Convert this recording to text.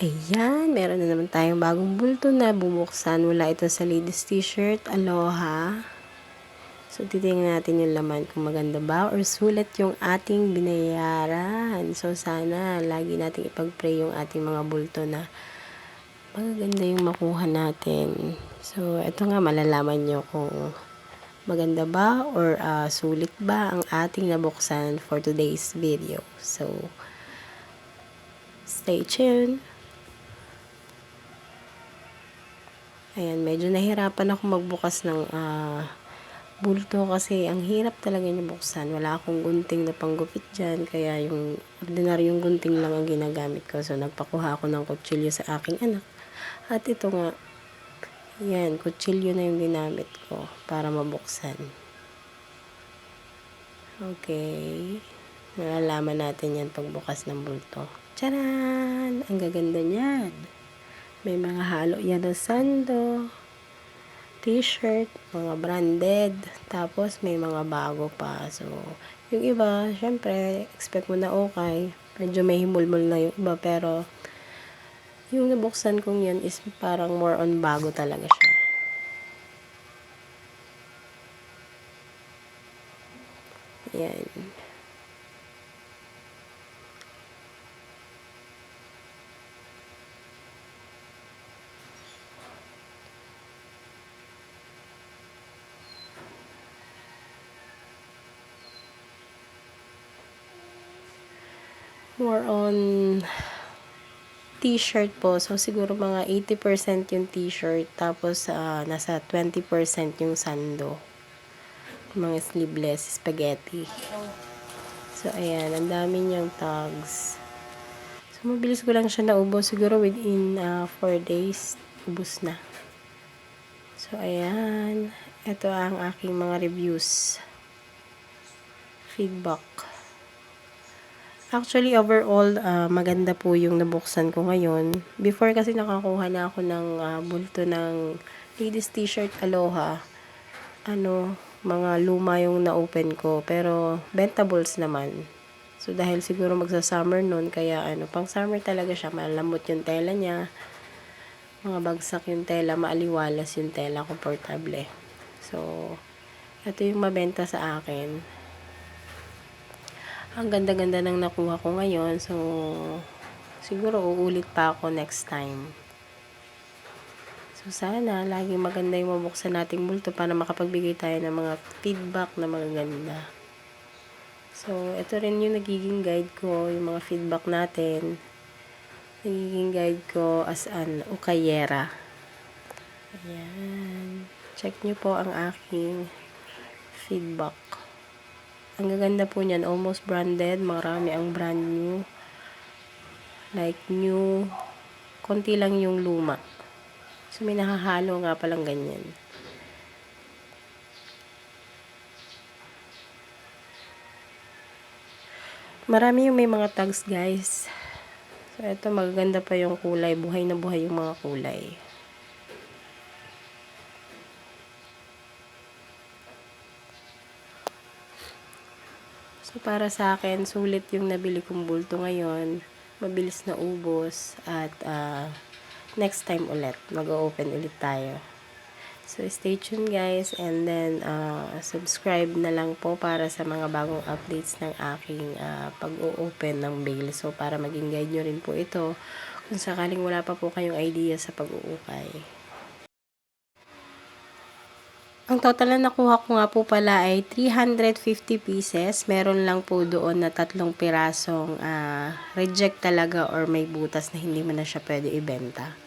Ayan, meron na naman tayong bagong bulto na bubuksan. Mula ito sa ladies t-shirt, Aloha. So, titingnan natin yung laman kung maganda ba or sulit yung ating binayaran. So, sana lagi nating ipag-pray yung ating mga bulto na maganda yung makuha natin. So, ito nga, malalaman nyo kung maganda ba or sulit ba ang ating nabuksan for today's video. So, stay tuned. Ayan, medyo nahirapan ako magbukas ng bulto kasi ang hirap talaga niya buksan. Wala akong gunting na panggupit dyan, kaya yung ordinaryong gunting lang ang ginagamit ko. So, nagpakuha ako ng kutsilyo sa aking anak. At ito nga, yan, kutsilyo na yung ginamit ko para mabuksan. Okay. Nalalaman natin yan pagbukas ng bulto. Tcharan! Ang gaganda niyan. May mga halo yan na sando, t-shirt, mga branded, tapos may mga bago pa. So, yung iba, syempre, expect mo na okay. Medyo may himulmul na yung iba, pero yung nabuksan kong yan is parang more on bago talaga siya. Yan. More on t-shirt po. So, siguro mga 80% yung t-shirt. Tapos, nasa 20% yung sando. Mga sleeveless, spaghetti. So, ayan. Ang dami niyang tags. So, mabilis ko lang siya naubos. Siguro within 4 days, ubos na. So, ayan. Ito ang aking mga reviews. Feedback. Actually, overall, maganda po yung nabuksan ko ngayon. Before kasi nakakuha na ako ng bulto ng ladies t-shirt Aloha. Mga luma yung na-open ko. Pero, bentables naman. So, dahil siguro magsa-summer nun, kaya pang summer talaga siya. Malambot yung tela niya. Mga bagsak yung tela, maaliwalas yung tela, komportable. So, ito yung mabenta sa akin. Ang ganda-ganda ng nakuha ko ngayon. So, siguro uulit pa ako next time. So, sana laging maganda yung mabuksan nating bulto para makapagbigay tayo ng mga feedback na magaganda. So, ito rin yung nagiging guide ko, yung mga feedback natin. Nagiging guide ko as an ukayera. Ayan. Check nyo po ang aking feedback. Ang gaganda po niyan, almost branded. Marami ang brand new. Like new. Konti lang yung luma. So, may nakahalo nga palang ganyan. Marami yung may mga tags, guys. So, ito magaganda pa yung kulay. Buhay na buhay yung mga kulay. So, para sa akin, sulit yung nabili kong bulto ngayon. Mabilis na ubos. At, next time ulit, mag-open ulit tayo. So, stay tuned guys. And then, subscribe na lang po para sa mga bagong updates ng aking pag-open ng bail. So, para maging guide nyo rin po ito kung sakaling wala pa po kayong idea sa pag-uukay. Ang total na nakuha ko nga po pala ay 350 pieces. Meron lang po doon na 3 pirasong reject talaga or may butas na hindi mo na siya pwede ibenta.